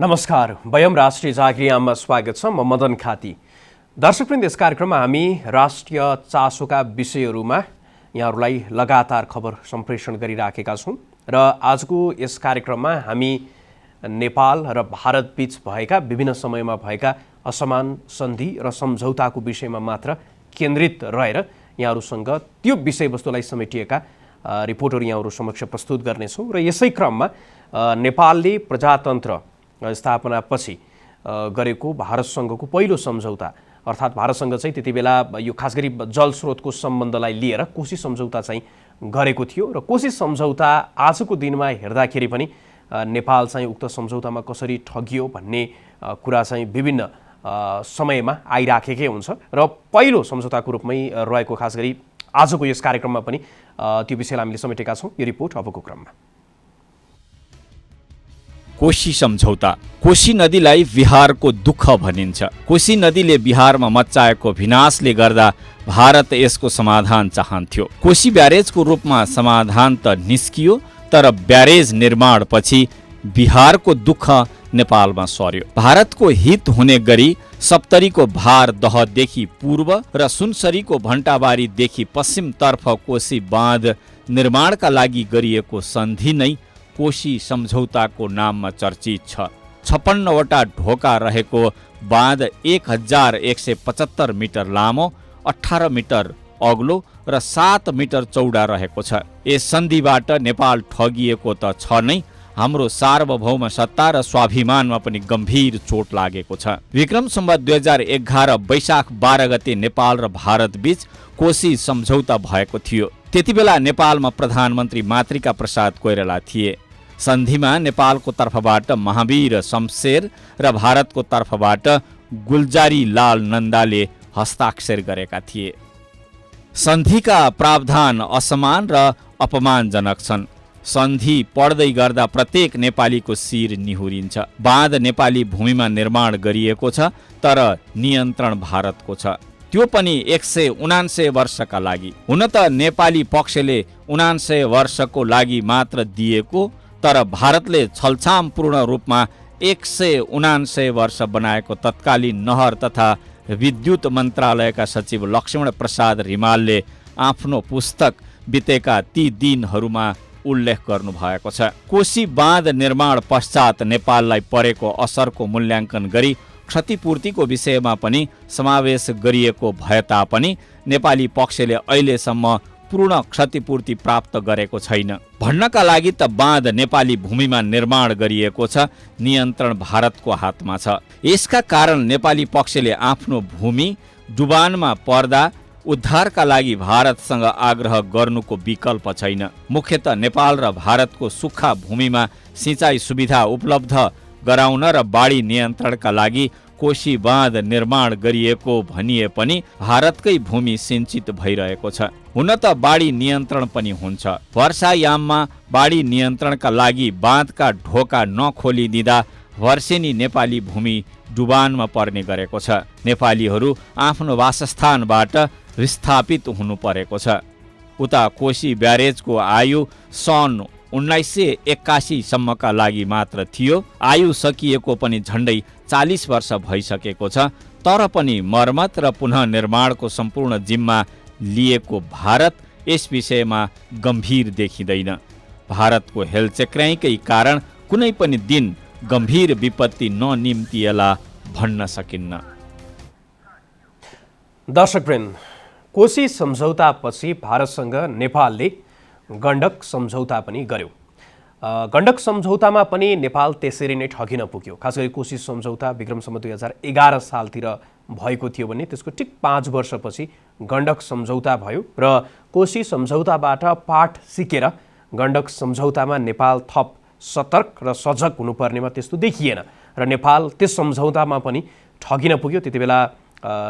नमस्कार, वयम राष्ट्रिय जागृतिमा स्वागत छ। म मदन खाती। दर्शकवृन्द, यस कार्यक्रममा हामी राष्ट्रिय चासोका विषयहरूमा यहाँहरूलाई लगातार खबर सम्प्रेषण गरिराखेका छौँ र आजको यस कार्यक्रममा हामी नेपाल र भारत बीच भएका विभिन्न समयमा भएका असमान सन्धि र सम्झौताको विषयमा मात्र केन्द्रित रहेर यहाँहरूसँग त्यो विषयवस्तुलाई समेटिएका रिपोर्टहरू यहाँहरू समक्ष प्रस्तुत गर्नेछौँ र यसै क्रममा नेपालले प्रजातन्त्र स्थापनापछि गरेको भारतसँगको पहिलो सम्झौता, अर्थात् भारतसँग चाहिँ त्यति बेला यो खास गरी जलस्रोतको सम्बन्धलाई लिएर कोशी सम्झौता चाहिँ गरेको थियो र कोशी सम्झौता आजको दिनमा हेर्दाखेरि पनि नेपाल चाहिँ उक्त सम्झौतामा कसरी ठगियो भन्ने कुरा चाहिँ विभिन्न समयमा आइराखेकै हुन्छ र पहिलो सम्झौताको रूपमै रहेको खास गरी आजको यस कार्यक्रममा पनि त्यो विषयलाई हामीले समेटेका छौँ। यो रिपोर्ट अबको क्रममा। कोशी सम्झौता। कोशी नदीलाई बिहारको दुःख भनिन्छ। कोशी नदीले बिहारमा मच्चाएको विनाशले गर्दा भारत यसको समाधान चाहन्थ्यो। कोशी ब्यारेजको रूपमा समाधान त निस्कियो, तर ब्यारेज निर्माणपछि बिहारको दुःख नेपालमा सर्यो। भारतको हित हुने गरी सप्तरीको भार दहदेखि पूर्व र सुनसरीको भण्टाबारीदेखि पश्चिमतर्फ कोशी बाँध निर्माणका लागि गरिएको सन्धि नै कोशी सम्झौताको नाममा चर्चित छ। 56वटा ढोका रहेको बाँध 1175 मिटर लामो, 18 मिटर अग्लो र 7 मिटर चौडा रहेको छ। यस सन्धिबाट नेपाल ठगिएको त छ नै, हाम्रो सार्वभौम सत्ता र स्वाभिमानमा पनि गम्भीर चोट लागेको छ। विक्रम सम्वत 2011 वैशाख 12 गते नेपाल र भारत बीच कोशी सम्झौता भएको थियो। त्यति बेला नेपालमा प्रधानमन्त्री मातृका प्रसाद कोइराला थिए। सन्धिमा नेपालको तर्फबाट महावीर शमशेर र भारतको तर्फबाट गुलजारी लाल नन्दाले हस्ताक्षर गरेका थिए। सन्धिका प्रावधान असमान र अपमानजनक छन्। सन्धि पढ्दै गर्दा प्रत्येक नेपालीको शिर निहुरिन्छ। बाँध नेपाली भूमिमा निर्माण गरिएको छ, तर नियन्त्रण भारतको छ, त्यो पनि 179 वर्षका लागि। हुन त नेपाली पक्षले 79 वर्षको लागि मात्र दिएको, तर भारतले छलछामपूर्ण रूपमा 179 वर्ष बनाएको तत्कालीन नहर तथा विद्युत मन्त्रालयका सचिव लक्ष्मण प्रसाद रिमालले आफ्नो पुस्तक बितेका ती दिनहरूमा उल्लेख गर्नुभएको छ। कोशी बाँध निर्माण पश्चात नेपाललाई परेको असरको मूल्याङ्कन गरी क्षतिपूर्तिको विषयमा पनि समावेश गरिएको भए तापनि नेपाली पक्षले अहिलेसम्म पूर्ण क्षतिपूर्ति प्राप्त गरेको छैन। भन्नका लागि त बाँध नेपाली भूमिमा निर्माण गरिएको छ, नियन्त्रण भारतको हातमा छ। यसका कारण नेपाली पक्षले आफ्नो भूमि डुबानमा पर्दा उद्धारका लागि भारतसँग आग्रह गर्नुको विकल्प छैन। मुख्यतः नेपाल र भारतको सुक्खा भूमिमा सिँचाइ सुविधा उपलब्ध गराउन र बाढी नियन्त्रणका लागि कोशी बाँध निर्माण गरिएको भनिए पनि भारतकै भूमि सिंचित भइरहेको छ। हुन त बाढी नियन्त्रण पनि हुन्छ। वर्षायाममा बाढी नियन्त्रणका लागि बाँधका ढोका नखोलिदिँदा वर्षेनी नेपाली भूमि डुबानमा पर्ने गरेको छ। नेपालीहरू आफ्नो वासस्थानबाट विस्थापित हुनु परेको छ। उता कोशी ब्यारेजको आयु सन् 1981 सम्मका लागि मात्र थियो। आयु सकिएको पनि झन्डै 40 वर्ष भइसकेको छ, तर पनि मर्मत र पुनः निर्माणको सम्पूर्ण जिम्मा लिएको भारत यस विषयमा गम्भीर देखिँदैन। भारतको हेलचेक्र्याइकै कारण कुनै पनि दिन गम्भीर विपत्ति ननिम्तिएला भन्न सकिन्न। दर्शकवृन्द, कोशी सम्झौतापछि भारतसँग नेपालले गण्डक सम्झौता पनि गर्यो। गण्डक सम्झौतामा पनि नेपाल त्यसरी नै ठगिन पुग्यो। खास गरी कोशी सम्झौता विक्रम सम्वत 2011 सालतिर भएको थियो भने त्यसको ठिक 5 वर्षपछि गण्डक सम्झौता भयो र कोशी सम्झौताबाट पाठ सिकेर गण्डक सम्झौतामा नेपाल थप सतर्क र सजग हुनुपर्नेमा त्यस्तो देखिएन र नेपाल त्यस सम्झौतामा पनि ठगिन पुग्यो। त्यति बेला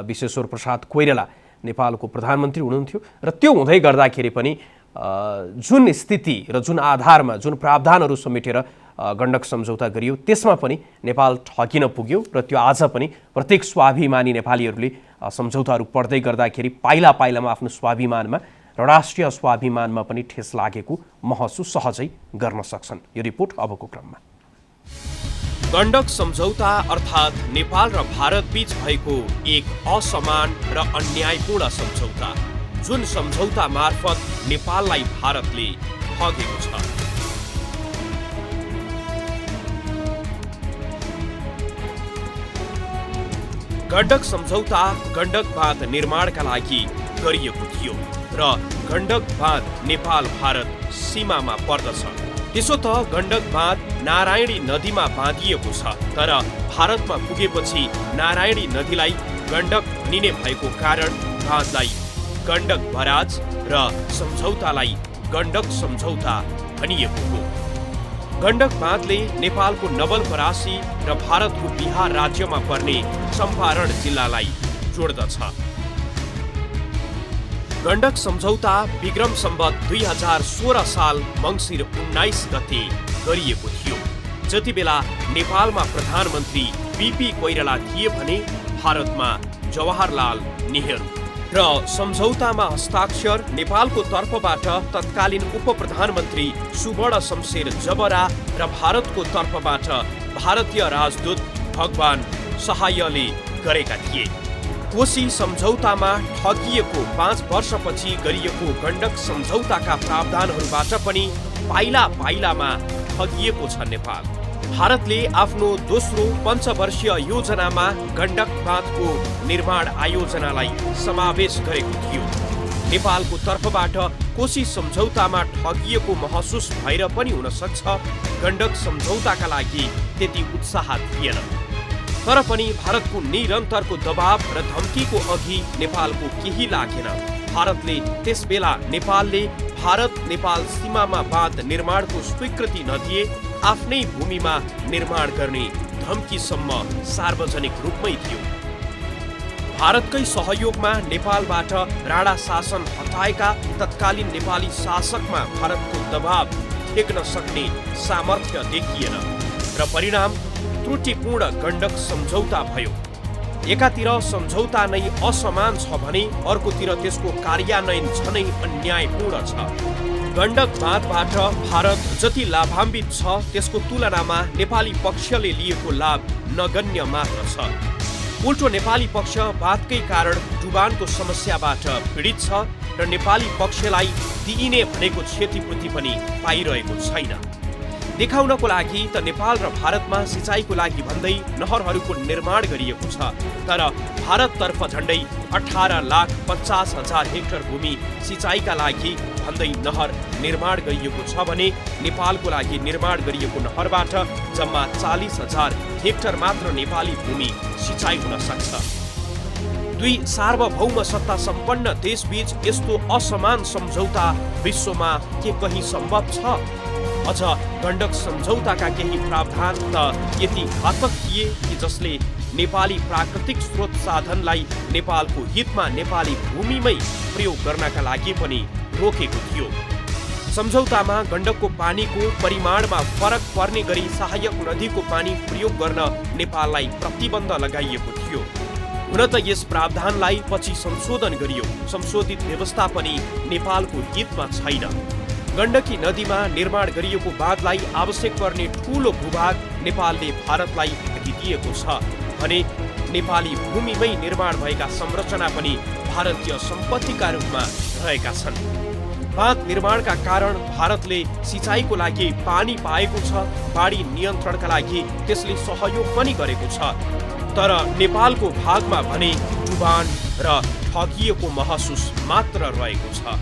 विश्वेश्वर प्रसाद कोइराला नेपालको प्रधानमन्त्री हुनुहुन्थ्यो र त्यो हुँदै गर्दाखेरि पनि जुन स्थिति र जुन आधारमा जुन प्रावधानहरू समेटेर गण्डक सम्झौता गरियो त्यसमा पनि नेपाल ठगिन पुग्यो र त्यो आज पनि प्रत्येक स्वाभिमानी नेपालीहरूले सम्झौताहरू पढ्दै गर्दाखेरि पाइला पाइलामा आफ्नो स्वाभिमानमा र राष्ट्रिय स्वाभिमानमा पनि ठेस लागेको महसुस सहजै गर्न सक्छन्। यो रिपोर्ट अबको क्रममा। गण्डक सम्झौता अर्थात् नेपाल र भारत बीच भएको एक असमान र अन्यायपूर्ण सम्झौता, जुन सम्झौता मार्फत नेपाललाई भारतले ठगेको छ। गण्डक सम्झौता गण्डक बाँध निर्माणका लागि गरिएको थियो र गण्डक बाँध नेपाल भारत सीमामा पर्दछ। त्यसो त गण्डक बाँध नारायणी नदीमा बाँधिएको छ, तर भारतमा पुगेपछि नारायणी नदीलाई गण्डक भनिने भएको कारण बाँधलाई गण्डक बराज र सम्झौतालाई गण्डक सम्झौता भनिएको हो। गण्डक बाँधले नेपालको नवलपरासी र भारतको बिहार राज्यमा पर्ने चम्पारण जिल्लालाई जोड्दछ। गण्डक सम्झौता विक्रम सम्वत 2016 साल मङ्सिर 19 गते गरिएको थियो। जति बेला नेपालमा प्रधानमन्त्री बीपी कोइराला थिए भने भारतमा जवाहरलाल नेहरू र सम्झौतामा हस्ताक्षर नेपालको तर्फबाट तत्कालीन उप प्रधानमन्त्री सुवर्ण शमशेर जबरा र भारतको तर्फबाट भारतीय राजदूत भगवान सहायले गरेका थिए। कोशी सम्झौतामा ठगिएको 5 वर्षपछि गरिएको गण्डक सम्झौताका प्रावधानहरूबाट पनि पाइला पाइलामा ठगिएको छ नेपाल। भारतले आफ्नो दोस्रो पञ्चवर्षीय योजनामा गण्डक बाँधको निर्माण आयोजनालाई समावेश गरेको थियो। नेपालको तर्फबाट कोशी सम्झौतामा ठगिएको महसुस भएर पनि हुन सक्छ गण्डक सम्झौताका लागि त्यति उत्साह थिएन। तर पनि भारतको निरन्तरको दबाव र धम्कीको अघि नेपालको केही लागेन। भारतले त्यसबेला नेपालले भारत नेपाल सीमामा बाँध निर्माणको स्वीकृति नदिए आफ्नै भूमिमा निर्माण गर्ने धम्कीसम्म सार्वजनिक रूपमै थियो। भारतकै सहयोगमा नेपालबाट राणा शासन हटाएका तत्कालीन नेपाली शासकमा भारतको दबाव टेक्न सक्ने सामर्थ्य देखिएन र परिणाम त्रुटिपूर्ण गण्डक सम्झौता भयो। एकातिर सम्झौता नै असमान छ भने अर्कोतिर त्यसको कार्यान्वयन झनै अन्यायपूर्ण छ। गण्डक बाँधबाट भारत जति लाभान्वित छ त्यसको तुलनामा नेपाली पक्षले लिएको लाभ नगण्य मात्र छ। उल्टो नेपाली पक्ष बाँधकै कारण डुबानको समस्याबाट पीडित छ र नेपाली पक्षलाई दिइने भनेको क्षतिपूर्ति पनि पाइरहेको छैन। देखाउनको लागि त नेपाल र भारतमा सिँचाइको लागि भन्दै नहरहरूको निर्माण गरिएको छ, तर भारततर्फ झन्डै 18,50,000 हेक्टर भूमि सिँचाइका लागि भन्दै नहर निर्माण गरिएको छ भने नेपालको लागि निर्माण गरिएको नहरबाट जम्मा 40,000 हेक्टर मात्र नेपाली भूमि सिँचाइ हुन सक्छ। दुई सार्वभौम सत्ता सम्पन्न देशबीच यस्तो असमान सम्झौता विश्वमा के कहीँ सम्भव छ? अझ गण्डक सम्झौताका केही प्रावधान त यति घातक थिए कि जसले नेपाली प्राकृतिक स्रोत साधनलाई नेपालको हितमा नेपाली भूमिमै प्रयोग गर्नका लागि पनि रोकेको थियो। सम्झौतामा गण्डकको पानीको परिमाणमा फरक पर्ने गरी सहायक नदीको पानी प्रयोग गर्न नेपाललाई प्रतिबन्ध लगाइएको थियो। हुन त यस प्रावधानलाई पछि संशोधन गरियो। संशोधित व्यवस्था पनि नेपालको हितमा छैन। गण्डकी नदीमा निर्माण गरिएको बाँधलाई आवश्यक पर्ने ठूलो भूभाग नेपालले भारतलाई दिएको छ भने नेपाली भूमिमै निर्माण भएका संरचना पनि भारतीय सम्पत्तिका रूपमा रहेका छन्। बाँध निर्माणका कारण भारतले सिँचाइको लागि पानी पाएको छ, बाढी नियन्त्रणका लागि त्यसले सहयोग पनि गरेको छ, तर नेपालको भागमा भने डुबान र ठगिएको महसुस मात्र रहेको छ।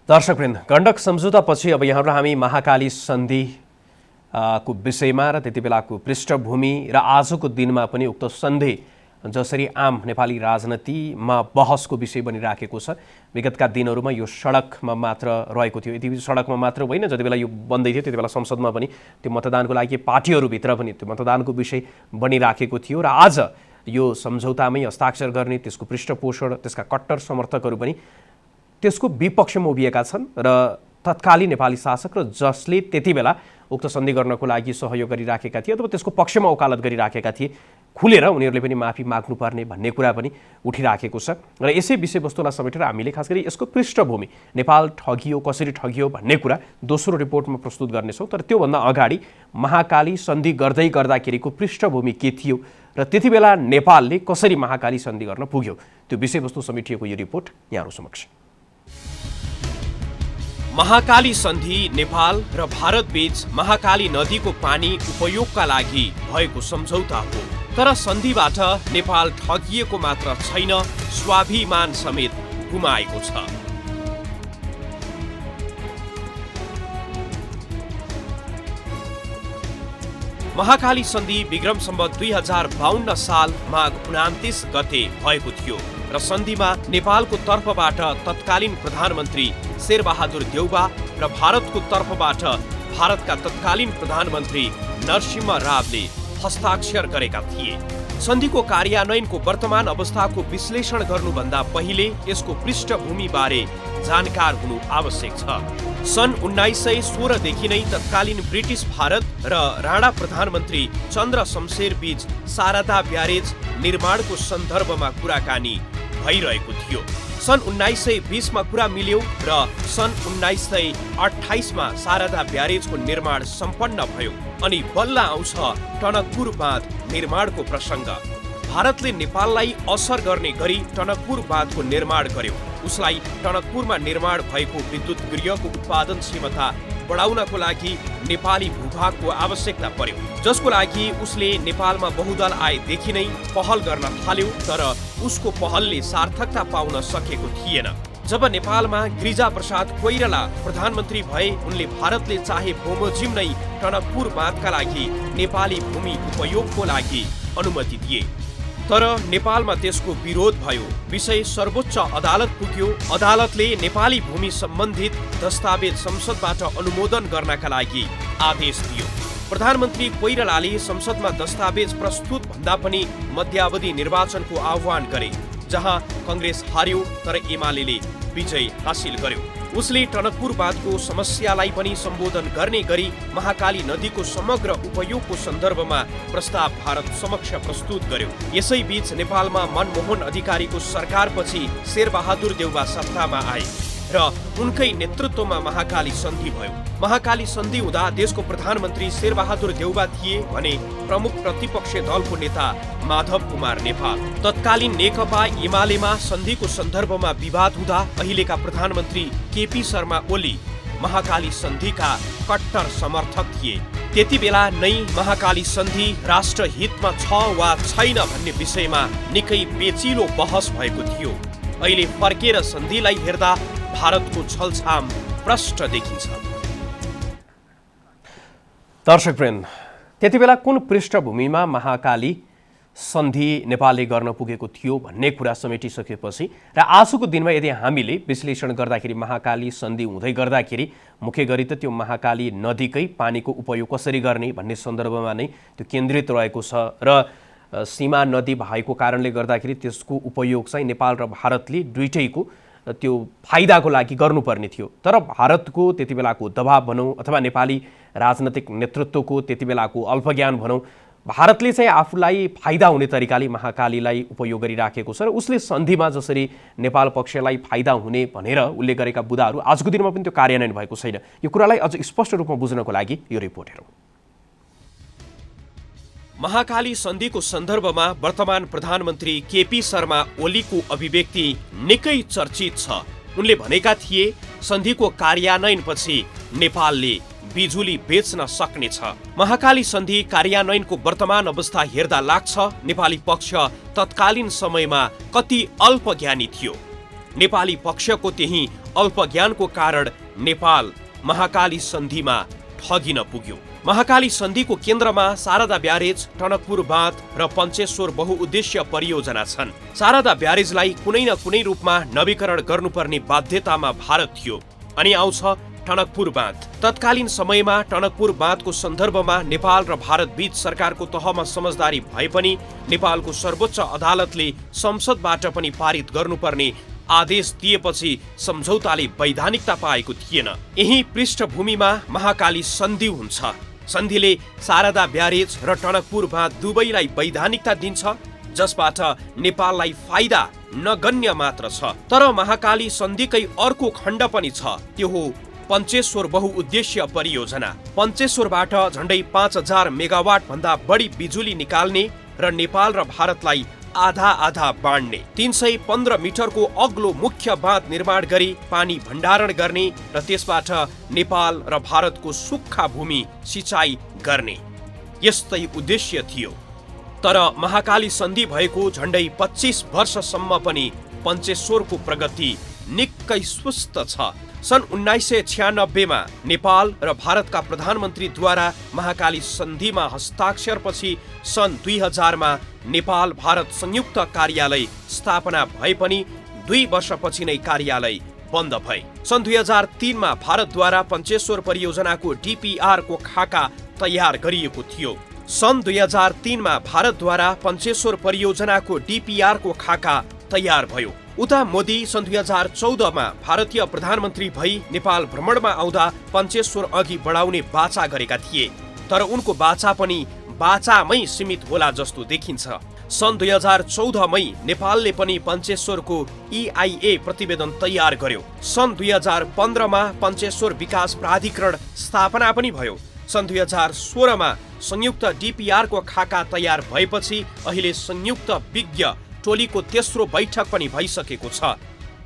दर्शकवृन्द, गण्डक सम्झौतापछि अब यहाँहरूलाई हामी महाकाली सन्धि को विषयमा र त्यति बेलाको पृष्ठभूमि र आजको दिनमा पनि उक्त सन्धि जसरी आम नेपाली राजनीतिमा बहसको विषय बनिराखेको छ। विगतका दिनहरूमा यो सडकमा मात्र रहेको थियो। यति सडकमा मात्र होइन, जति बेला यो बन्दै थियो त्यति बेला संसदमा पनि त्यो मतदानको लागि पार्टीहरूभित्र पनि त्यो मतदानको विषय बनिराखेको थियो र आज यो सम्झौतामै हस्ताक्षर गर्ने त्यसको पृष्ठपोषण त्यसका कट्टर समर्थकहरू पनि त्यसको विपक्षमा उभिएका छन् र तत्कालीन नेपाली शासक र जसले त्यति बेला उक्त सन्धि गर्नको लागि सहयोग गरिराखेका थिए अथवा त्यसको पक्षमा वकालत गरिराखेका थिए खुलेर उनीहरूले पनि माफी माग्नुपर्ने भन्ने कुरा पनि उठिराखेको छ र यसै विषयवस्तुलाई समेटेर हामीले खास गरी यसको पृष्ठभूमि नेपाल ठगियो कसरी ठगियो भन्ने कुरा दोस्रो रिपोर्टमा प्रस्तुत गर्नेछौँ। तर त्योभन्दा अगाडि महाकाली सन्धि गर्दै गर्दाखेरिको पृष्ठभूमि के थियो र त्यति बेला नेपालले कसरी महाकाली सन्धि गर्न पुग्यो त्यो विषयवस्तु समेटिएको यो रिपोर्ट यहाँहरू समक्ष। महाकाली सन्धि नेपाल र भारतबीच महाकाली नदीको पानी उपयोगका लागि भएको सम्झौता हो। तर सन्धिबाट नेपाल ठगिएको मात्र छैन, स्वाभिमान समेत गुमाएको छ। महाकाली सन्धि विक्रम सम्वत 2052 साल माघ 29 गते भएको थियो र सन्धिमा नेपालको तर्फबाट तत्कालीन प्रधानमन्त्री शेरबहादुर देउबा र भारतको तर्फबाट भारतका तत्कालीन प्रधानमन्त्री नरसिंह रावले हस्ताक्षर गरेका थिए। सन्धिको कार्यान्वयनको वर्तमान अवस्थाको विश्लेषण गर्नुभन्दा पहिले यसको पृष्ठभूमि बारे जानकार हुनु आवश्यक छ। सन् 1916 देखि नै तत्कालीन ब्रिटिस भारत र राणा प्रधानमन्त्री चन्द्र शमशेर बीच शारदा ब्यारेज निर्माणको सन्दर्भमा कुराकानी भइरहेको थियो। सन् 1920 मा कुरा मिल्यो र सन् 1928 मा शारदा ब्यारेजको निर्माण सम्पन्न भयो अनि बल्ल आउँछ टनकपुर बाँध निर्माणको प्रसङ्ग। भारतले नेपाललाई असर गर्ने गरी टनकपुर बाँधको निर्माण गर्यो। उसलाई टनकपुरमा निर्माण भएको विद्युत गृहको उत्पादन क्षमता बढाउनको लागि नेपाली भूभागको आवश्यकता पर्यो, जसको लागि उसले नेपालमा बहुदल आएदेखि नै पहल गर्न थाल्यो। तर उसको पहलले सार्थकता पाउन सकेको थिएन। जब नेपालमा गिरिजा प्रसाद कोइराला प्रधानमन्त्री भए उनले भारतले चाहे बमोजिम नै टनकपुर बाँधका लागि नेपाली भूमि उपयोगको लागि अनुमति दिए। तर नेपालमा त्यसको विरोध भयो। विषय सर्वोच्च अदालत पुग्यो। अदालतले नेपाली भूमि सम्बन्धित दस्तावेज संसदबाट अनुमोदन गर्नका लागि आदेश दियो। प्रधानमन्त्री कोइरालाले संसदमा दस्तावेज प्रस्तुत भन्दा पनि मध्यावधि निर्वाचनको आह्वान गरे, जहाँ कांग्रेस हार्यो तर एमाले विजय हासिल गर्यो। उसले टनकपुर बाँधको समस्यालाई पनि सम्बोधन गर्ने गरी महाकाली नदीको समग्र उपयोगको सन्दर्भमा प्रस्ताव भारत समक्ष प्रस्तुत गर्यो। यसैबीच नेपालमा मनमोहन अधिकारीको सरकारपछि शेरबहादुर देउबा सत्तामा आए र उनकै नेतृत्वमा महाकाली सन्धि भयो। महाकाली सन्धि हुँदा देशको प्रधानमन्त्री शेरबहादुर देउबा थिए भने प्रमुख प्रतिपक्षी दलको नेता माधव कुमार नेपाल। तत्कालीन नेकपा एमालेमा सन्धिको सन्दर्भमा विवाद हुँदा अहिलेका प्रधानमन्त्री केपी शर्मा ओली महाकाली सन्धिका कट्टर समर्थक थिए। त्यति बेला नै महाकाली सन्धि राष्ट्र हितमा छ वा छैन भन्ने विषयमा निकै पेचिलो बहस भएको थियो। अहिले फर्केर सन्धिलाई हेर्दा भारतको छलछाम प्रष्ट देखिन्छ। दर्शकवृन्द, त्यति बेला कुन पृष्ठभूमिमा महाकाली सन्धि नेपालले गर्न पुगेको थियो भन्ने कुरा समेटिसकेपछि र आजको दिनमा यदि हामीले विश्लेषण गर्दाखेरि महाकाली सन्धि हुँदै गर्दाखेरि मुख्य गरी त त्यो महाकाली नदीकै पानीको उपयोग कसरी गर्ने भन्ने सन्दर्भमा नै त्यो केन्द्रित रहेको छ र सीमा नदी भएको कारणले गर्दाखेरि त्यसको उपयोग चाहिँ नेपाल र भारतले दुईटैको त्यो फाइदाको लागि गर्नुपर्ने थियो। तर भारतको त्यति बेलाको दबाब भनौँ अथवा नेपाली राजनैतिक नेतृत्वको त्यति बेलाको अल्पज्ञान भनौँ, भारतले चाहिँ आफूलाई फाइदा हुने तरिकाले महाकालीलाई उपयोग गरिराखेको छ र उसले सन्धिमा जसरी नेपाल पक्षलाई फाइदा हुने भनेर उसले गरेका बुदाहरू आजको दिनमा पनि त्यो कार्यान्वयन भएको छैन। यो कुरालाई अझ स्पष्ट रूपमा बुझ्नको लागि यो रिपोर्ट हेरौँ। महाकाली सन्धिको सन्दर्भमा वर्तमान प्रधानमन्त्री केपी शर्मा ओलीको अभिव्यक्ति निकै चर्चित छ। उनले भनेका थिए सन्धिको कार्यान्वयनपछि नेपालले बिजुली बेच्न सक्नेछ। महाकाली सन्धि कार्यान्वयनको वर्तमान अवस्था हेर्दा लाग्छ नेपाली पक्ष तत्कालीन समयमा कति अल्पज्ञानी थियो। नेपाली पक्षको त्यही अल्पज्ञानको कारण नेपाल महाकाली सन्धिमा ठगिन पुग्यो। महाकाली सन्धिको केन्द्रमा शारदा ब्यारेज, टनकपुर बाँध र पञ्चेश्वर बहुउद्देश्य परियोजना छन्। शारदा ब्यारेजलाई कुनै न कुनै रूपमा नवीकरण गर्नुपर्ने बाध्यतामा भारत थियो। अनि आउँछ टनकपुर बाँध। तत्कालीन समयमा टनकपुर बाँधको सन्दर्भमा नेपाल र भारत बीच सरकारको तहमा समझदारी भए पनि नेपालको सर्वोच्च अदालतले संसदबाट पनि पारित गर्नुपर्ने आदेश दिएपछि सम्झौताले वैधानिकता पाएको थिएन। यही पृष्ठभूमिमा महाकाली सन्धि हुन्छ। सन्धिले शारदा ब्यारेज र टनकपुर बाँध दुवैलाई वैधानिकता दिन्छ, जसबाट नेपाललाई फाइदा नगण्य मात्र छ। तर महाकाली सन्धिकै अर्को खण्ड पनि छ, त्यो हो पञ्चेश्वर बहुउद्देश्य परियोजना। पञ्चेश्वरबाट झण्डै 5000 मेगावाट भन्दा बढी बिजुली निकाल्ने र नेपाल र भारतलाई आधा आधा बाँड्ने, 315 मिटरको अग्लो मुख्य बाँध निर्माण गरी पानी भण्डारण गर्ने र त्यसबाट नेपाल र भारतको सुक्खा भूमि सिँचाइ गर्ने यस्तै उद्देश्य थियो। तर महाकाली सन्धि भएको झण्डै 25 वर्षसम्म पनि पञ्चेश्वरको प्रगति निकै सुस्त छ। सन् 1996 मा नेपाल र भारतका प्रधानमन्त्रीद्वारा महाकाली सन्धिमा हस्ताक्षरपछि सन् 2000 मा नेपाल भारत संयुक्त कार्यालय स्थापना भए पनि 2 वर्षपछि नै कार्यालय बन्द भए। सन् 2003 मा भारतद्वारा पञ्चेश्वर परियोजनाको DPR को खाका तयार गरिएको थियो। सन् 2003 मा भारतद्वारा पञ्चेश्वर परियोजनाको DPR को खाका तयार भयो। उता मोदी सन् 2014 मा भारतीय प्रधानमन्त्री भई नेपाल भ्रमणमा आउँदा पञ्चेश्वर अघि बढाउने बाचा गरेका थिए, तर उनको बाचा पनि बाचामै सीमित होला जस्तो देखिन्छ। सन् 2014 मै नेपालले पनि पञ्चेश्वरको EIA प्रतिवेदन तयार गर्यो। सन् 2015 मा पञ्चेश्वर विकास प्राधिकरण स्थापना पनि भयो। सन् 2016 मा संयुक्त DPR को खाका तयार भएपछि अहिले संयुक्त विज्ञ टोलीको तेस्रो बैठक पनि भइसकेको छ।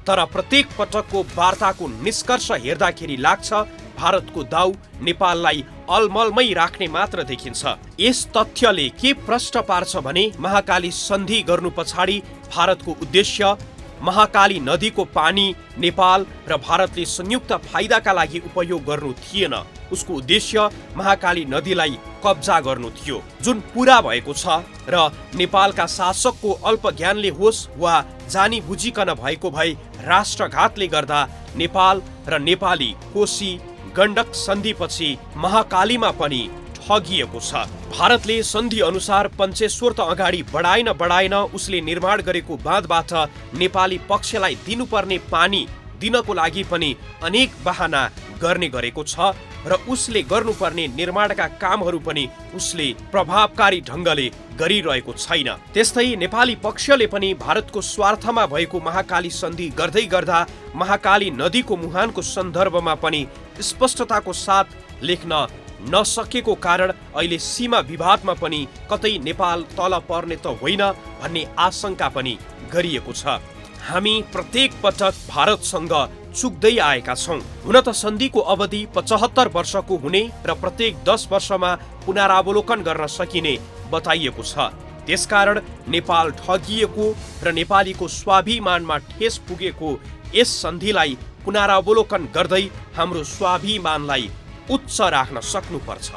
तर प्रत्येक पटकको वार्ताको निष्कर्ष हेर्दाखेरि लाग्छ भारतको दाउ नेपाललाई अलमलमै राख्ने मात्र देखिन्छ। यस तथ्यले के प्रश्न पार्छ भने महाकाली सन्धि गर्नु पछाडि भारतको उद्देश्य महाकाली नदीको पानी नेपाल र भारतले संयुक्त फाइदाका लागि उपयोग गर्नु थिएन। उसको उद्देश्य महाकाली नदीलाई कब्जा गर्नु थियो, जुन पूरा भएको छ र नेपालका शासकको अल्प ज्ञानले होस् वा जानी बुझिकन भएको भए राष्ट्रघातले गर्दा नेपाल र नेपाली कोशी गण्डक सन्धिपछि महाकालीमा पनि ठगिएको छ। भारतले सन्धि अनुसार पञ्चेश्वर त अगाडि बढाएन उसले निर्माण गरेको बाँधबाट नेपाली पक्षलाई दिनुपर्ने पानी दिनको लागि पनि अनेक बहाना गर्ने गरेको छ र उसले गर्नुपर्ने निर्माणका कामहरू पनि उसले प्रभावकारी ढङ्गले गरिरहेको छैन। त्यस्तै नेपाली पक्षले पनि भारतको स्वार्थमा भएको महाकाली सन्धि गर्दै गर्दा महाकाली नदीको मुहानको सन्दर्भमा पनि स्पष्टताको साथ लेख्न नसकेको कारण अहिले सीमा विवादमा पनि कतै नेपाल तल पर्ने त होइन भन्ने आशंका पनि गरिएको छ। हामी प्रत्येक पटक भारतसँग चुक्दै आएका छौँ। हुन त सन्धिको अवधि 75 वर्षको हुने र प्रत्येक 10 वर्षमा पुनरावलोकन गर्न सकिने बताइएको छ। त्यसकारण नेपाल ठगिएको र नेपालीको स्वाभिमानमा ठेस पुगेको यस सन्धिलाई पुनरावलोकन गर्दै हाम्रो स्वाभिमानलाई उच्च राख्न सक्नुपर्छ।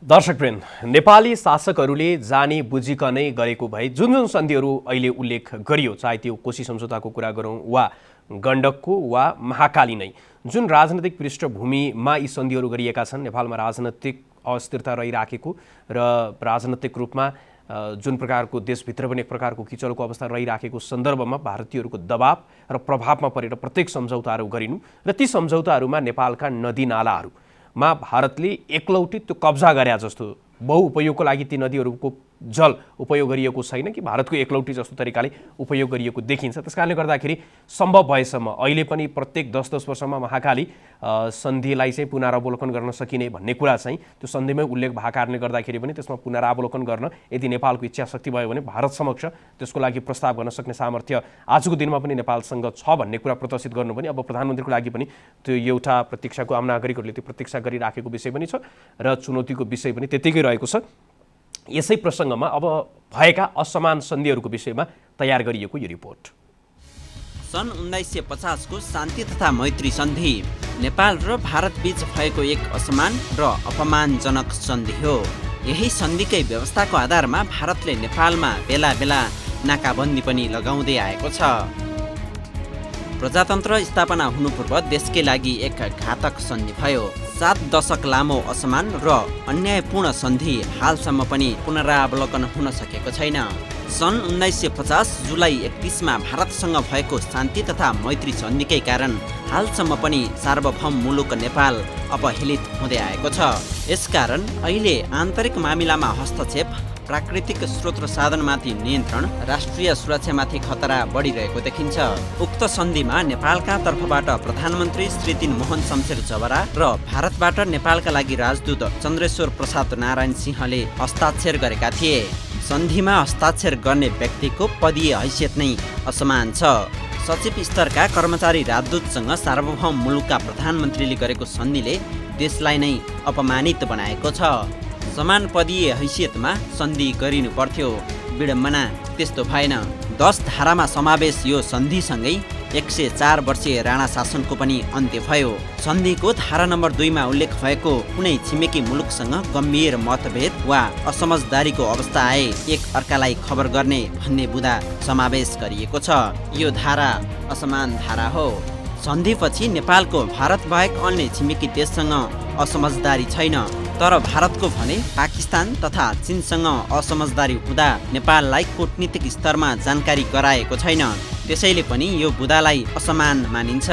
दर्शकवृन्द, नेपाली शासकहरूले जानी बुझिकनै गरेको भए जुन जुन सन्धिहरू अहिले उल्लेख गरियो, चाहे त्यो कोशी सम्झौताको कुरा गरौँ वा गण्डकको वा महाकाली नै, जुन राजनैतिक पृष्ठभूमिमा यी सन्धिहरू गरिएका छन्, नेपालमा राजनैतिक अस्थिरता रहिराखेको र राजनैतिक रूपमा जुन प्रकारको देशभित्र पनि एक प्रकारको किचलको अवस्था रहिराखेको सन्दर्भमा भारतीयहरूको दबाव र प्रभावमा परेर प्रत्येक सम्झौताहरू गरिनु र ती सम्झौताहरूमा नेपालका नदी नालाहरूमा भारतले एकलौटी त्यो कब्जा गरे जस्तो बहुउपयोगको लागि ती नदीहरूको जल उपयोग गरिएको छैन कि भारतको एकलौटी जस्तो तरिकाले उपयोग गरिएको देखिन्छ। त्यसकारणले गर्दाखेरि सम्भव भएसम्म अहिले पनि प्रत्येक 10-10 वर्षमा महाकाली सन्धिलाई चाहिँ पुनरावलोकन गर्न सकिने भन्ने कुरा चाहिँ त्यो सन्धिमै उल्लेख भएको कारणले गर्दाखेरि पनि त्यसमा पुनरावलोकन गर्न यदि नेपालको इच्छा शक्ति भयो भने भारत समक्ष त्यसको लागि प्रस्ताव गर्न सक्ने सामर्थ्य आजको दिनमा पनि नेपालसँग छ भन्ने कुरा प्रदर्शित गर्नु पनि अब प्रधानमन्त्रीको लागि पनि त्यो एउटा प्रतीक्षाको आम नागरिकहरूले त्यो प्रतीक्षा गरिराखेको विषय पनि छ र चुनौतीको विषय पनि त्यतिकै रहेको छ। यसै प्रसङ्गमा अब भएका असमान सन्धिहरूको विषयमा तयार गरिएको यो रिपोर्ट। सन् 1950 को शान्ति तथा मैत्री सन्धि नेपाल र भारत बीच भएको एक असमान र अपमानजनक सन्धि हो। यही सन्धिकै व्यवस्थाको आधारमा भारतले नेपालमा बेला बेला नाकाबन्दी पनि लगाउँदै आएको छ। प्रजातन्त्र स्थापना हुनु पूर्व देशकै लागि एक घातक सन्धि भयो। 7 दशक लामो असमान र अन्यायपूर्ण सन्धि हालसम्म पनि पुनरावलोकन हुन सकेको छैन। सन् 1950 जुलाई 31 मा भारतसँग भएको शान्ति तथा मैत्री सन्धिकै कारण हालसम्म पनि सार्वभौम मुलुक नेपाल अपहेलित हुँदै आएको छ। यसकारण अहिले आन्तरिक मामिलामा हस्तक्षेप, प्राकृतिक स्रोत र साधनमाथि नियन्त्रण, राष्ट्रिय सुरक्षामाथि खतरा बढिरहेको देखिन्छ। उक्त सन्धिमा नेपालका तर्फबाट प्रधानमन्त्री श्री 3 मोहन शमशेर जवरा र भारतबाट नेपालका लागि राजदूत चन्द्रेश्वर प्रसाद नारायण सिंहले हस्ताक्षर गरेका थिए। सन्धिमा हस्ताक्षर गर्ने व्यक्तिको पदीय हैसियत नै असमान छ। सचिव स्तरका कर्मचारी राजदूतसँग सार्वभौम मुलुकका प्रधानमन्त्रीले गरेको सन्धिले देशलाई नै अपमानित बनाएको छ। समान पदीय हैसियतमा सन्धि गरिनु पर्थ्यो। विडम्बना त्यस्तो भएन। 10 धारामा समावेश यो सन्धिसँगै 104 वर्षीय राणा शासनको पनि अन्त्य भयो। सन्धिको धारा नम्बर 2 मा उल्लेख भएको कुनै छिमेकी मुलुकसँग गम्भीर मतभेद वा असमझदारीको अवस्था आए एक अर्कालाई खबर गर्ने भन्ने बुँदा समावेश गरिएको छ। यो धारा असमान धारा हो। सन्धिपछि नेपालको भारत बाहेक अन्य छिमेकी देशसँग असमझदारी छैन, तर भारतको भने पाकिस्तान तथा चीनसँग असमझदारी हुँदा नेपाललाई कूटनीतिक स्तरमा जानकारी गराएको छैन। त्यसैले पनि यो बुँदालाई असमान मानिन्छ।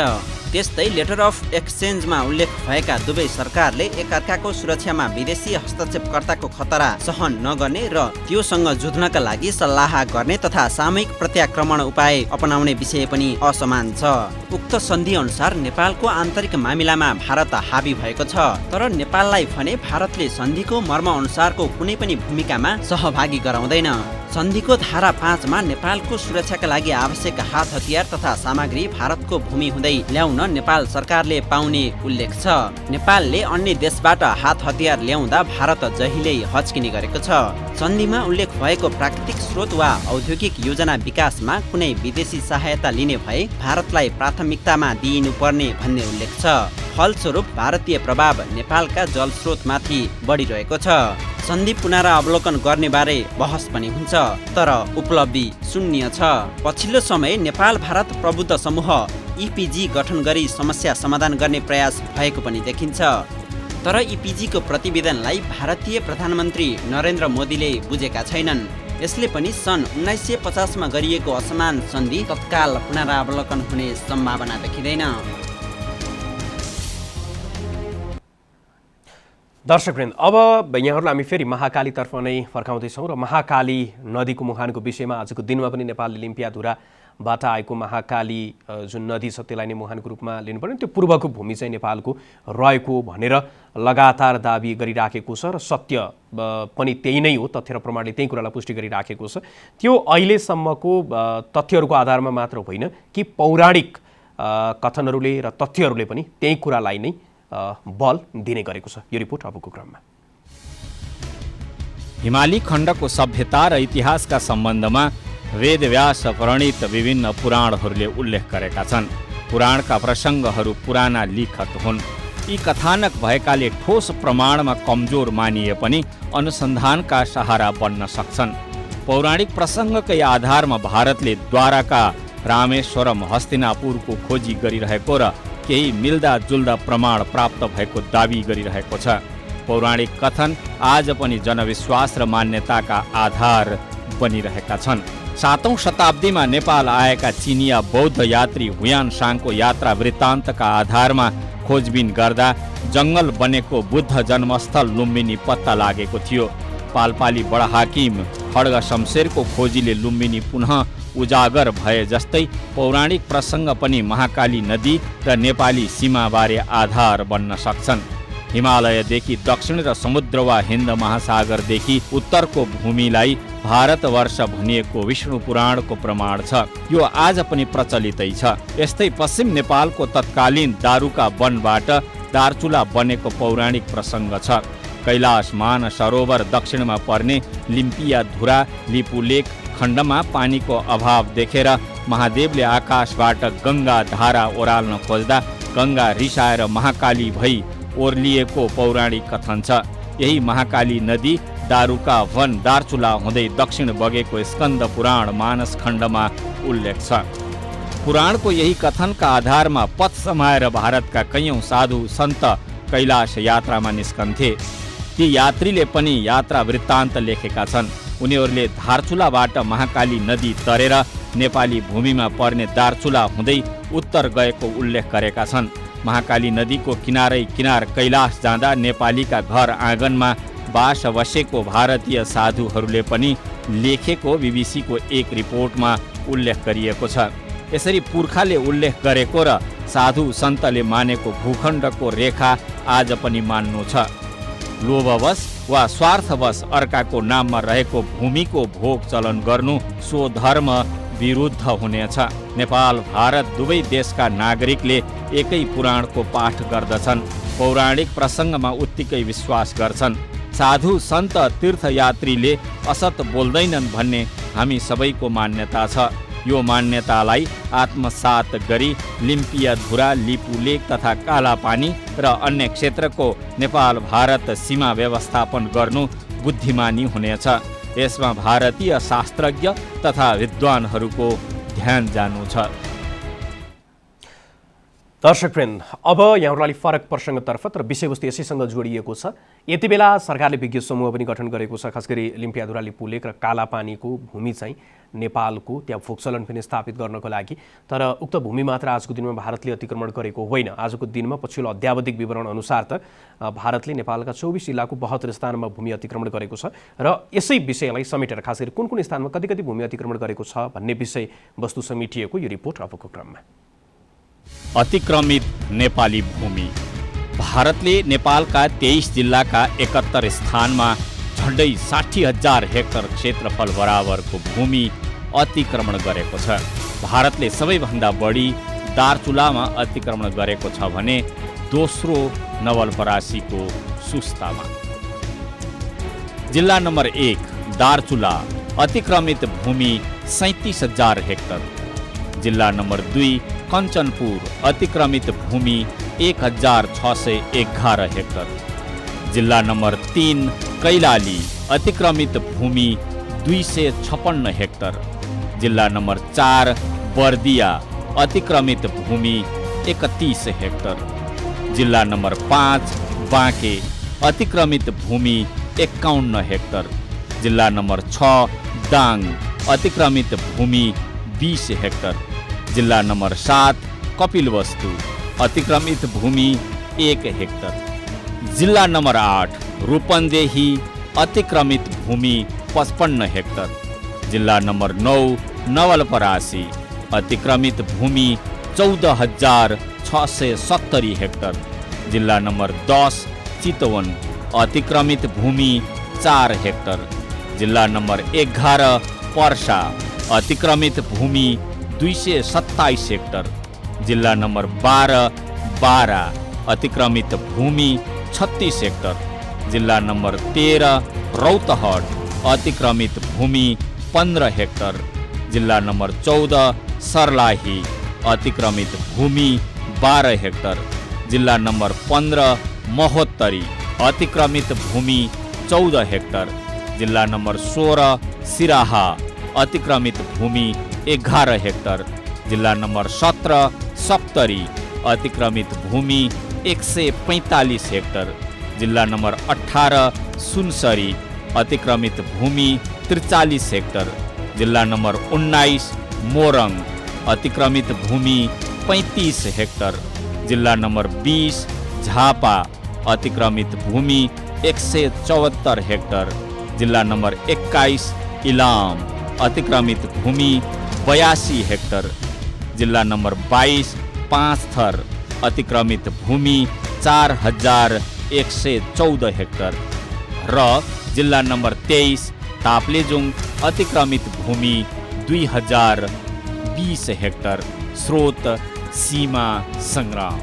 त्यस्तै लेटर अफ एक्सचेन्जमा उल्लेख भएका दुवै सरकारले एकअर्काको सुरक्षामा विदेशी हस्तक्षेपकर्ताको खतरा सहन नगर्ने र त्योसँग जुझ्नका लागि सल्लाह गर्ने तथा सामूहिक प्रत्याक्रमण उपाय अपनाउने विषय पनि असमान छ। उक्त सन्धि अनुसार नेपालको आन्तरिक मामिलामा भारत हावी भएको छ, तर नेपाललाई भने भारतले सन्धिको मर्म अनुसारको कुनै पनि भूमिकामा सहभागी गराउँदैन। सन्धिको धारा 5 मा नेपालको सुरक्षाका लागि आवश्यक हात हतियार तथा सामग्री भारतको भूमि हुँदै ल्याउन नेपाल सरकारले पाउने उल्लेख छ। नेपालले अन्य देशबाट हात हतियार ल्याउँदा भारत जहिल्यै हच्किने गरेको छ। सन्धिमा उल्लेख भएको प्राकृतिक स्रोत वा औद्योगिक योजना विकासमा कुनै विदेशी सहायता लिने भए भारतलाई प्राथमिकतामा दिइनुपर्ने भन्ने उल्लेख छ। फलस्वरूप भारतीय प्रभाव नेपालका जलस्रोतमाथि बढिरहेको छ। सन्धि पुनरावलोकन गर्ने बारे बहस पनि हुन्छ, तर उपलब्धि शून्य छ। पछिल्लो समय नेपाल भारत प्रबुद्ध समूह इपिजी गठन गरी समस्या समाधान गर्ने प्रयास भएको पनि देखिन्छ। तर इपिजीको प्रतिवेदनलाई भारतीय प्रधानमन्त्री नरेन्द्र मोदीले बुझेका छैनन्। यसले पनि सन् 1950 मा गरिएको असमान सन्धि तत्काल पुनरावलोकन हुने सम्भावना देखिँदैन। दर्शकवृन्द, अब यहाँहरूलाई हामी फेरि महाकालीतर्फ नै फर्काउँदैछौँ र महाकाली नदीको मुहानको विषयमा आजको दिनमा पनि नेपालले लिम्पियाधुराबाट आएको महाकाली जुन नदी छ त्यसलाई नै मुहानको रूपमा लिनुपर्ने, त्यो पूर्वको भूमि चाहिँ नेपालको रहेको भनेर लगातार दाबी गरिराखेको छ र सत्य पनि त्यही नै हो। तथ्य र प्रमाणले त्यही कुरालाई पुष्टि गरिराखेको छ। त्यो अहिलेसम्मको तथ्यहरूको आधारमा मात्र होइन कि पौराणिक कथनहरूले र तथ्यहरूले पनि त्यही कुरालाई नै बल दिने गरेको छ। यो रिपोर्ट अबको क्रममा। हिमाली खण्डको सभ्यता र इतिहासका सम्बन्धमा वेदव्यास प्रणीत विभिन्न पुराणहरूले उल्लेख गरेका छन्। पुराणका प्रसङ्गहरू पुराना लिखत हुन्। यी कथानक भएकाले ठोस प्रमाणमा कमजोर मानिए पनि अनुसन्धानका सहारा बन्न सक्छन्। पौराणिक प्रसङ्गकै आधारमा भारतले द्वारका, रामेश्वरम, हस्तिनापुरको खोजी गरिरहेको र केही मिल्दा जुल्दा प्रमाण प्राप्त भएको दाबी गरिरहेको छ। पौराणिक कथन आज पनि जनविश्वास र मान्यताका आधार बनिरहेका छन्। 7औं शताब्दीमा नेपाल आएका चिनिया बौद्ध यात्री हुयान साङको यात्रा वृत्तान्तका आधारमा खोजबिन गर्दा जङ्गल बनेको बुद्ध जन्मस्थल लुम्बिनी पत्ता लागेको थियो। पालपाली बडाहाकिम खड्ग शमशेरको खोजीले लुम्बिनी पुनः उजागर भए जस्तै पौराणिक प्रसङ्ग पनि महाकाली नदी र नेपाली सीमाबारे आधार बन्न सक्छन्। हिमालयदेखि दक्षिण र समुद्र वा हिन्द महासागरदेखि उत्तरको भूमिलाई भारतवर्ष भनिएको विष्णु पुराणको प्रमाण छ। यो आज पनि प्रचलितै छ। यस्तै पश्चिम नेपालको तत्कालीन दारुका वनबाट दार्चुला बनेको पौराणिक प्रसङ्ग छ। कैलाश मानसरोवर दक्षिणमा पर्ने लिम्पियाधुरा लिपुलेक खण्डमा पानीको अभाव देखेर महादेवले आकाशबाट गङ्गा धारा ओराल्न खोज्दा गङ्गा रिसाएर महाकाली भई ओर्लिएको पौराणिक कथन छ। यही महाकाली नदी दारुका वन दार्चुला हुँदै दक्षिण बगेको स्कन्द पुराण मानस खण्डमा उल्लेख छ। पुराणको यही कथनका आधारमा पथ समाएर भारतका कैयौँ साधु सन्त कैलाश यात्रामा निस्कन्थे। ती यात्रीले पनि यात्रा वृत्तान्त लेखेका छन्। उनीहरूले धारचुलाबाट महाकाली नदी तरेर नेपाली भूमिमा पर्ने दार्चुला हुँदै उत्तर गएको उल्लेख गरेका छन्। महाकाली नदीको किनारै किनार कैलाश जाँदा नेपालीका घर आँगनमा बास बसेको भारतीय साधुहरूले पनि लेखेको बीबीसीको एक रिपोर्टमा उल्लेख गरिएको छ। यसरी पुर्खाले उल्लेख गरेको र साधु सन्तले मानेको भूखण्डको रेखा आज पनि मान्नु छ। लोभवश वा स्वार्थवश अर्काको नाममा रहेको भूमिको भोग चलन गर्नु सो धर्म विरुद्ध हुनेछ। नेपाल भारत दुवै देशका नागरिकले एकै पुराणको पाठ गर्दछन्, पौराणिक प्रसङ्गमा उत्तिकै विश्वास गर्छन्। साधु सन्त तीर्थयात्रीले असत बोल्दैनन् भन्ने हामी सबैको मान्यता छ। यो मान्यतालाई आत्मसात गरी लिम्पियाधुरा, लिपुलेक तथा कालापानी र अन्य क्षेत्रको नेपाल भारत सीमा व्यवस्थापन गर्नु बुद्धिमानी हुनेछ। यसमा भारतीय शास्त्रज्ञ तथा विद्वानहरूको ध्यान जानु छ। दर्शकवृन्द, अब यहाँहरूलाई फरक प्रसङ्गतर्फ तर विषयवस्तु यसैसँग जोडिएको छ। यति बेला सरकारले विज्ञ समूह पनि गठन गरेको छ। खास गरी लिम्पियाधुरा, लिपुलेक र कालापानीको भूमि चाहिँ नेपालको त्यहाँ भोगचलन पनि स्थापित गर्नको लागि। तर उक्त भूमि मात्र आजको दिनमा भारतले अतिक्रमण गरेको होइन। आजको दिनमा पछिल्लो अध्यावधिक विवरण अनुसार त भारतले नेपालका 24 जिल्लाको 72 स्थानमा भूमि अतिक्रमण गरेको छ। र यसै विषयलाई समेटेर खास गरी कुन कुन स्थानमा कति कति भूमि अतिक्रमण गरेको छ भन्ने विषय वस्तु समेटिएको यो रिपोर्ट अबको क्रममा। अतिक्रमित नेपाली भूमि। भारतले नेपालका 23 जिल्लाका 71 स्थानमा झन्डै 60,000 हेक्टर क्षेत्रफल बराबरको भूमि अतिक्रमण गरेको छ। भारतले सबैभन्दा बढी दार्चुलामा अतिक्रमण गरेको छ भने दोस्रो नवलपरासीको सुस्तामा। जिल्ला नम्बर 1 दार्चुला, अतिक्रमित भूमि 37,000 हेक्टर। जिल्ला नम्बर 2 कञ्चनपुर, अतिक्रमित भूमि 1,611 हेक्टर। जिल्ला नम्बर 3 कैलाली, अतिक्रमित भूमि 256 हेक्टर। जिल्ला नम्बर 4 बर्दिया, अतिक्रमित भूमि 31 हेक्टर। जिल्ला नम्बर 5 बाँके, अतिक्रमित भूमि 51 हेक्टर। जिल्ला नम्बर 6 दाङ, अतिक्रमित भूमि 20 हेक्टर। जिल्ला नम्बर 7 कपिलवस्तु, अतिक्रमित भूमि 1 हेक्टर। जिल्ला नम्बर 8 रूपन्देही, अतिक्रमित भूमि 55 हेक्टर। जिल्ला नम्बर 9 नवलपरासी, अतिक्रमित भूमि 14,670 हेक्टर। जिल्ला नम्बर 10 चितवन, अतिक्रमित भूमि 4 हेक्टर। जिल्ला नम्बर 11 पर्सा, अतिक्रमित भूमि 227 हेक्टर। जिल्ला नम्बर 12 बारा, अतिक्रमित भूमि 36 हेक्टर। जिल्ला नम्बर 13 रौतहट, अतिक्रमित भूमि 15 हेक्टर। जिल्ला नम्बर 14 सर्लाही, अतिक्रमित भूमि 12 हेक्टर। जिल्ला नम्बर 15 महोत्तरी, अतिक्रमित भूमि 14 हेक्टर। जिल्ला नम्बर 16 सिराहा, अतिक्रमित भूमि 11 हेक्टर। जिल्ला नम्बर 17 सप्तरी, अतिक्रमित भूमि 145 हेक्टर। जिल्ला नम्बर 18 सुनसरी, अतिक्रमित भूमि 43 हेक्टर। जिल्ला नम्बर 19 मोरङ, अतिक्रमित भूमि 35 हेक्टर। जिल्ला नम्बर 20 झापा, अतिक्रमित भूमि 174 हेक्टर। जिल्ला नम्बर 21 इलाम, अतिक्रमित भूमि 82 हेक्टर। जिल्ला नम्बर 22 पाँचथर, अतिक्रमित भूमि 4,114 हेक्टर। र जिल्ला नम्बर 23 ताप्लेजुङ, अतिक्रमित भूमि 2,020 हेक्टर। स्रोत सीमा सङ्ग्राम।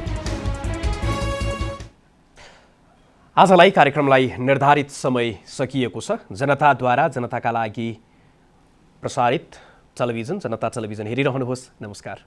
आजलाई कार्यक्रमलाई निर्धारित समय सकिएको छ। जनताद्वारा जनताका लागि प्रसारित टेलिभिजन जनता टेलिभिजन हेरिरहनुहोस्। नमस्कार।